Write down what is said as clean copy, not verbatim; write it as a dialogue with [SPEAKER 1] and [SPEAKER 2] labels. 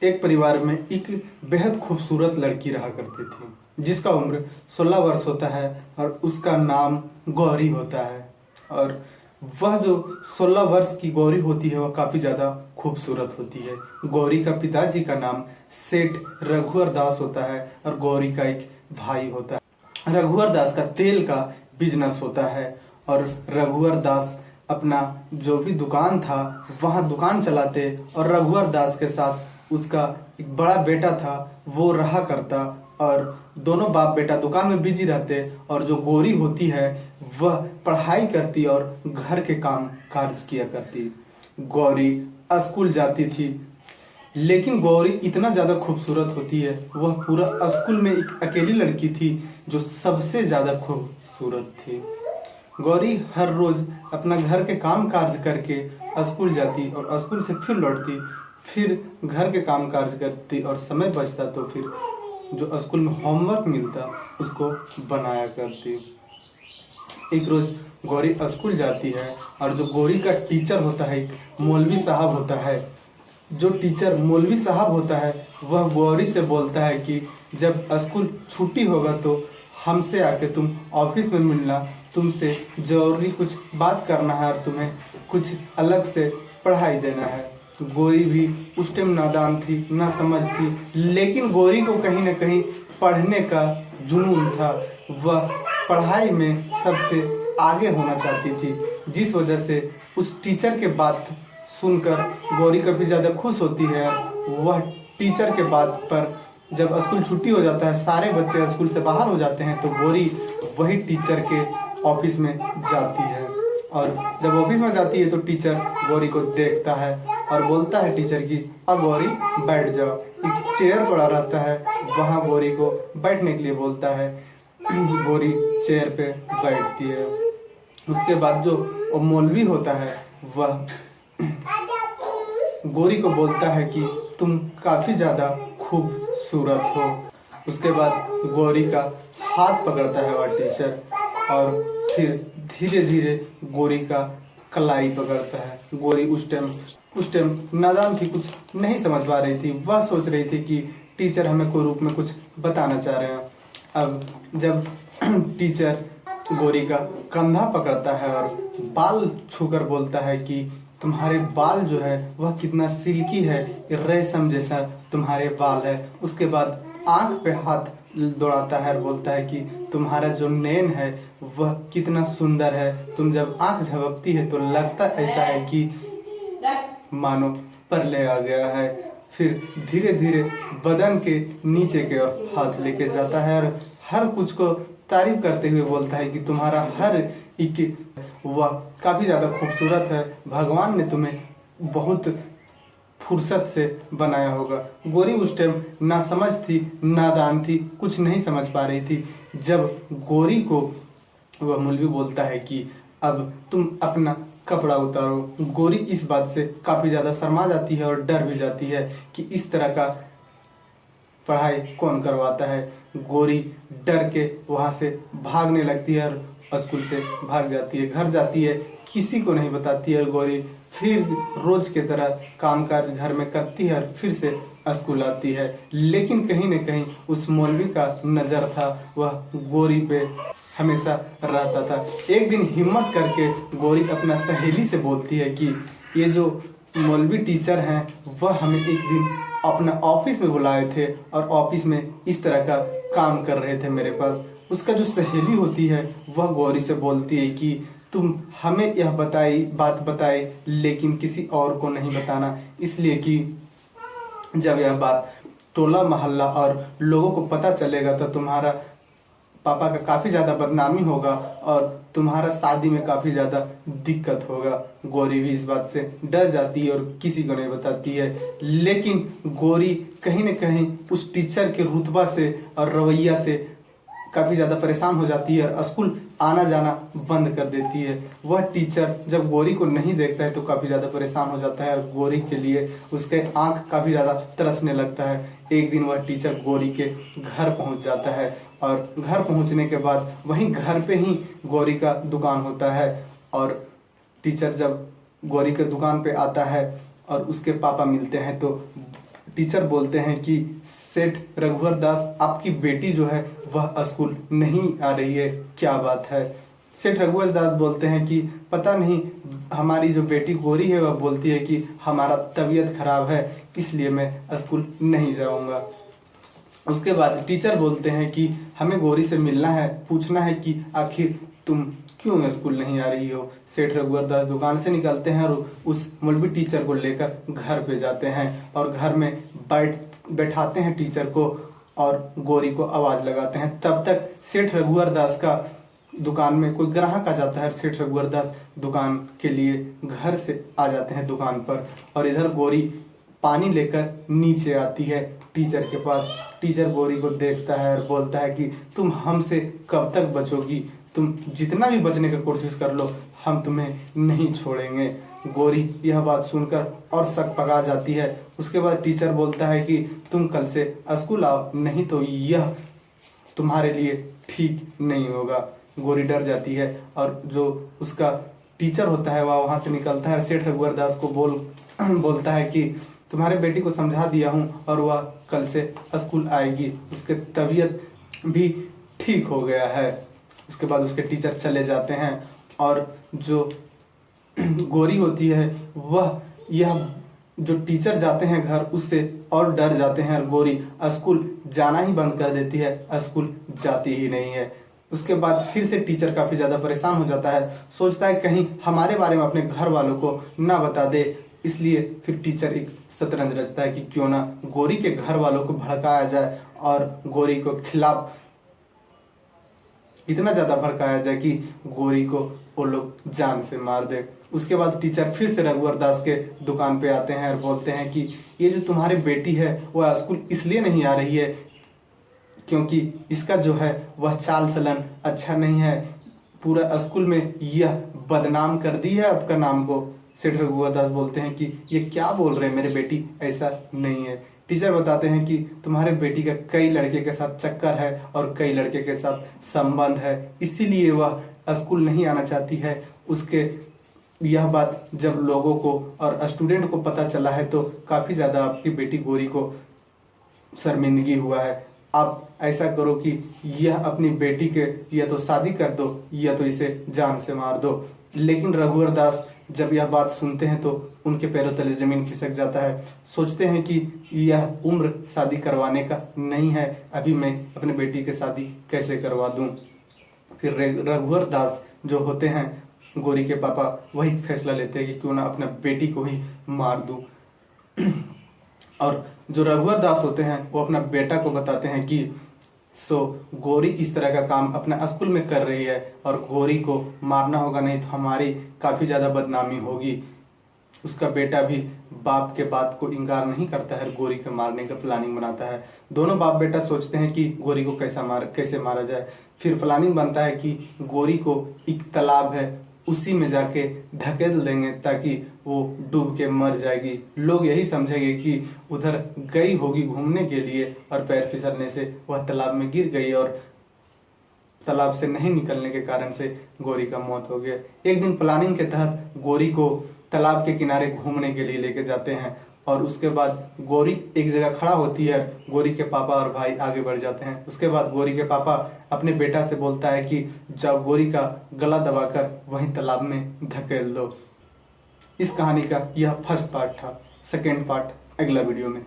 [SPEAKER 1] एक परिवार में एक बेहद खूबसूरत लड़की रहा करती थी जिसका उम्र 16 वर्ष होता है और उसका नाम गौरी होता है। और वह जो 16 वर्ष की गौरी होती है वह काफ़ी ज़्यादा खूबसूरत होती है। गौरी का पिताजी का नाम सेठ रघुवर दास होता है और गौरी का एक भाई होता है। रघुवर दास का तेल का बिजनेस होता है और रघुवर दास अपना जो भी दुकान था वहाँ दुकान चलाते और रघुवर दास के साथ उसका एक बड़ा बेटा था वो रहा करता और दोनों बाप बेटा दुकान में बिजी रहते और जो गौरी होती है वह पढ़ाई करती और घर के काम काज किया करती। गौरी स्कूल जाती थी लेकिन गौरी इतना ज़्यादा खूबसूरत होती है, वह पूरा स्कूल में एक अकेली लड़की थी जो सबसे ज़्यादा खूबसूरत थी। गौरी हर रोज़ अपना घर के काम काज करके स्कूल जाती और स्कूल से फिर लौटती, फिर घर के काम काज करती और समय बचता तो फिर जो स्कूल में होमवर्क मिलता उसको बनाया करती। एक रोज़ गौरी स्कूल जाती है और जो गौरी का टीचर होता है एक मौलवी साहब होता है। जो टीचर मौलवी साहब होता है वह गौरी से बोलता है कि जब स्कूल छुट्टी होगा तो हमसे आके तुम ऑफिस में मिलना, तुमसे जरूरी कुछ बात करना है और तुम्हें कुछ अलग से पढ़ाई देना है। गौरी भी उस टाइम नादान थी, ना समझ थी, लेकिन गौरी को कहीं ना कहीं पढ़ने का जुनून था। वह पढ़ाई में सबसे आगे होना चाहती थी, जिस वजह से उस टीचर के बात सुनकर गौरी काफ़ी ज़्यादा खुश होती है। वह टीचर के बात पर जब स्कूल छुट्टी हो जाता है, सारे बच्चे स्कूल से बाहर हो जाते हैं, तो गौरी वही टीचर के ऑफिस में जाती है। और जब ऑफिस में जाती है तो टीचर गौरी को देखता है और बोलता है टीचर की अब गौरी बैठ जाओ। एक चेयर पड़ा रहता है, वहाँ गौरी को बैठने के लिए बोलता है। गौरी चेयर पे बैठती है। उसके बाद जो मौलवी होता है वह गौरी को बोलता है कि तुम काफ़ी ज़्यादा खूबसूरत हो। उसके बाद गौरी का हाथ पकड़ता है वह टीचर और फिर धीरे धीरे गौरी का कलाई पकड़ता है। गौरी उस टाइम नादान थी, कुछ नहीं समझ पा रही थी। वह सोच रही थी कि टीचर हमें कोई रूप में कुछ बताना चाह रहे हैं। अब जब टीचर गौरी का कंधा पकड़ता है और बाल छूकर बोलता है कि तुम्हारे बाल जो है वह कितना सिल्की है, रेशम जैसा तुम्हारे बाल है। उसके बाद आंख पे हाथ दौड़ाता है और बोलता है कि तुम्हारा जो नैन है वह कितना सुंदर है, तुम जब आंख झपकती है तो लगता ऐसा है कि मानो परले आ गया है। फिर धीरे धीरे बदन के नीचे के ओर हाथ लेके जाता है और हर कुछ को तारीफ करते हुए बोलता है कि तुम्हारा हर एक वह काफ़ी ज़्यादा खूबसूरत है, भगवान ने तुम्हें बहुत फुर्सत से बनाया होगा। गौरी उस टाइम ना समझ थी, नादान थी, कुछ नहीं समझ पा रही थी। जब गौरी को वह मौलवी बोलता है कि अब तुम अपना कपड़ा उतारो, गौरी इस बात से काफ़ी ज़्यादा शर्मा जाती है और डर भी जाती है कि इस तरह का पढ़ाई कौन करवाता है। गौरी डर के वहाँ से भागने लगती है और स्कूल से भाग जाती है, घर जाती है, किसी को नहीं बताती है। गौरी फिर रोज के तरह कामकाज घर में करती है और फिर से स्कूल आती है। लेकिन कहीं न कहीं उस मौलवी का नज़र था, वह गौरी पे हमेशा रहता था। एक दिन हिम्मत करके गौरी अपना सहेली से बोलती है कि ये जो मौलवी टीचर हैं वह हमें एक दिन अपना ऑफिस में बुलाए थे और ऑफिस में इस तरह का काम कर रहे थे मेरे पास। उसका जो सहेली होती है वह गौरी से बोलती है कि तुम हमें यह बात बताए लेकिन किसी और को नहीं बताना, इसलिए कि जब यह बात टोला मोहल्ला और लोगों को पता चलेगा तो तुम्हारा पापा का काफ़ी ज़्यादा बदनामी होगा और तुम्हारा शादी में काफ़ी ज़्यादा दिक्कत होगा। गौरी भी इस बात से डर जाती है और किसी को नहीं बताती है। लेकिन गौरी कहीं न कहीं उस टीचर के रुतबा से और रवैया से काफ़ी ज़्यादा परेशान हो जाती है और स्कूल आना जाना बंद कर देती है। वह टीचर जब गौरी को नहीं देखता है तो काफ़ी ज़्यादा परेशान हो जाता है और गौरी के लिए उसके आंख काफ़ी ज़्यादा तरसने लगता है। एक दिन वह टीचर गौरी के घर पहुंच जाता है और घर पहुंचने के बाद वहीं घर पे ही गौरी का दुकान होता है और टीचर जब गौरी के दुकान पे आता है और उसके पापा मिलते हैं तो टीचर बोलते हैं कि सेठ रघुवर दास, आपकी बेटी जो है वह स्कूल नहीं आ रही है, क्या बात है। सेठ रघुवर दास बोलते हैं कि पता नहीं, हमारी जो बेटी गोरी है वह बोलती है कि हमारा तबीयत खराब है, इसलिए मैं स्कूल नहीं जाऊंगा। उसके बाद टीचर बोलते हैं कि हमें गोरी से मिलना है, पूछना है कि आखिर तुम क्यों स्कूल नहीं आ रही हो। सेठ रघुवर दास दुकान से निकलते हैं और उस मौलवी टीचर को लेकर घर पे जाते हैं और घर में बैठाते हैं टीचर को और गोरी को आवाज लगाते हैं। तब तक सेठ रघुवर दास का दुकान में कोई ग्राहक आ जाता है। सेठ रघुवर दास दुकान के लिए घर से आ जाते हैं दुकान पर, और इधर गोरी पानी लेकर नीचे आती है टीचर के पास। टीचर गोरी को देखता है और बोलता है कि तुम हमसे कब तक बचोगी, तुम जितना भी बचने की कोशिश कर लो, हम तुम्हें नहीं छोड़ेंगे। गोरी यह बात सुनकर और शक पका जाती है। उसके बाद टीचर बोलता है कि तुम कल से स्कूल आओ, नहीं तो यह तुम्हारे लिए ठीक नहीं होगा। गोरी डर जाती है और जो उसका टीचर होता है वह वहां से निकलता है। सेठ रघुवर दास को बोलता है कि तुम्हारे बेटी को समझा दिया हूँ और वह कल से स्कूल आएगी, उसके तबीयत भी ठीक हो गया है। उसके बाद उसके टीचर चले जाते हैं और जो गोरी होती है वह यह जो टीचर जाते हैं घर उससे और डर जाते हैं और गोरी स्कूल जाना ही बंद कर देती है, स्कूल जाती ही नहीं है। उसके बाद फिर से टीचर काफी ज्यादा परेशान हो जाता है, सोचता है कहीं हमारे बारे में अपने घर वालों को ना बता दे। इसलिए फिर टीचर एक शतरंज रचता है कि क्यों ना गोरी के घर वालों को भड़काया जाए और गोरी को खिलाफ इतना ज्यादा भड़काया जाए कि गोरी को वो लोग जान से मार दे। उसके बाद टीचर फिर से रघुवर दास के दुकान पे आते हैं और बोलते हैं कि ये जो तुम्हारी बेटी है वह स्कूल इसलिए नहीं आ रही है क्योंकि इसका जो है वह चाल चलन अच्छा नहीं है, पूरा स्कूल में यह बदनाम कर दी है आपका नाम को। सेठ रघुवर दास बोलते हैं कि ये क्या बोल रहे हैं मेरे बेटी, ऐसा नहीं है। टीचर बताते हैं कि तुम्हारे बेटी का कई लड़के के साथ चक्कर है और कई लड़के के साथ संबंध है, इसीलिए वह स्कूल नहीं आना चाहती है। उसके यह बात जब लोगों को और स्टूडेंट को पता चला है तो काफी ज्यादा आपकी बेटी गोरी को शर्मिंदगी हुआ है। आप ऐसा करो कि यह अपनी बेटी के या तो शादी कर दो या तो इसे जान से मार दो। लेकिन रघुवर दास जब यह बात सुनते हैं तो उनके पैरों तले जमीन खिसक जाता है। सोचते हैं कि यह उम्र शादी करवाने का नहीं है, अभी मैं अपनी बेटी की शादी कैसे करवा दूं। फिर रघुवर दास जो होते हैं गोरी के पापा, वही फैसला लेते हैं कि क्यों ना अपना बेटी को ही मार दूं। और जो रघुवर दास होते हैं वो अपना बेटा को बताते हैं कि गोरी इस तरह का काम अपना स्कूल में कर रही है और गोरी को मारना होगा, नहीं तो हमारी काफी ज्यादा बदनामी होगी। उसका बेटा भी बाप के बात को इनकार नहीं करता है, गोरी के मारने का प्लानिंग बनाता है। दोनों बाप बेटा सोचते हैं कि गोरी को कैसे मारा जाए। फिर प्लानिंग बनता है कि गोरी को एक तालाब है उसी में जाके धकेल देंगे ताकि वो डूब के मर जाएगी। लोग यही समझेंगे कि उधर गई होगी घूमने के लिए और पैर फिसलने से वह तालाब में गिर गई और तालाब से नहीं निकलने के कारण से गोरी का मौत हो गया। एक दिन प्लानिंग के तहत गोरी को तालाब के किनारे घूमने के लिए लेके जाते हैं और उसके बाद गोरी एक जगह खड़ा होती है। गोरी के पापा और भाई आगे बढ़ जाते हैं। उसके बाद गोरी के पापा अपने बेटा से बोलता है कि जब गोरी का गला दबाकर वहीं तालाब में धकेल दो। इस कहानी का यह फर्स्ट पार्ट था। सेकेंड पार्ट अगला वीडियो में।